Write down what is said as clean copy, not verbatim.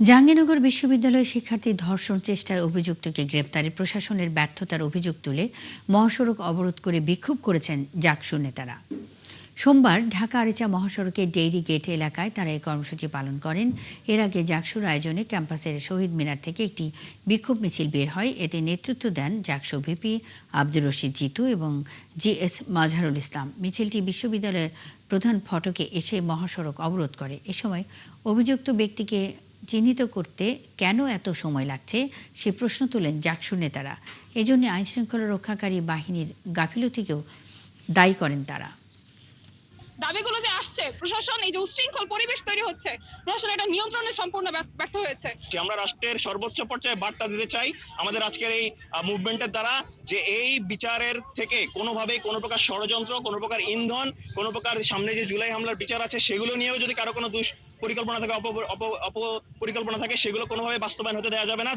জাহাঙ্গীরনগর বিশ্ববিদ্যালয় শিক্ষার্থী ধর্ষণ চেষ্টায় অভিযুক্তকে গ্রেপ্তারে প্রশাসনের ব্যর্থতার অভিযোগ তুলে মহাসড়ক অবরোধ করে বিক্ষোভ করেছেন জাকসু নেতারা। সোমবার ঢাকা আরিচা মহাসড়কের ডেইরি গেট এলাকায় তারা এই কর্মসূচি পালন করেন। এর আগে জাকসুর আয়োজনে ক্যাম্পাসের শহীদ মিনার থেকে একটি বিক্ষোভ মিছিল বের হয়। এতে নেতৃত্ব দেন জাকসু ভিপি আব্দুর রশিদ জিতু এবং জিএস মাজহারুল ইসলাম। মিছিলটি বিশ্ববিদ্যালয়ের প্রধান ফটকে এসে মহাসড়ক অবরোধ করে। এ সময় অভিযুক্ত ব্যক্তিকে চিহ্নিত করতে কেন এত সময় লাগছে সে প্রশ্ন তোলেন জাকসু নেতারা। এজন্য আইনশৃঙ্খলা রক্ষাকারী বাহিনীর গাফিলতিকেও দায়ী করেন তারা। দাবিগুলো যে আসছে, প্রশাসন এই যে উশৃঙ্খল পরিবেশ তৈরি হচ্ছে, প্রশাসন এটা নিয়ন্ত্রণে সম্পূর্ণ ব্যর্থ হয়েছে। আমরা রাষ্ট্রের সর্বোচ্চ পর্যায়ে বার্তা দিতে চাই আমাদের আজকের এই মুভমেন্টের দ্বারা, যে এই বিচারের থেকে কোনোভাবেই কোনো প্রকার ষড়যন্ত্র, কোনো প্রকার ইন্ধন, কোনো প্রকার সামনে যে জুলাই হামলার বিচার আছে সেগুলো নিয়েও যদি কারো কোনো পরিকল্পনা থাকে, অপরিকল্পনা থাকে, সেগুলো কোনোভাবে বাস্তবায়ন হতে দেওয়া যাবে না।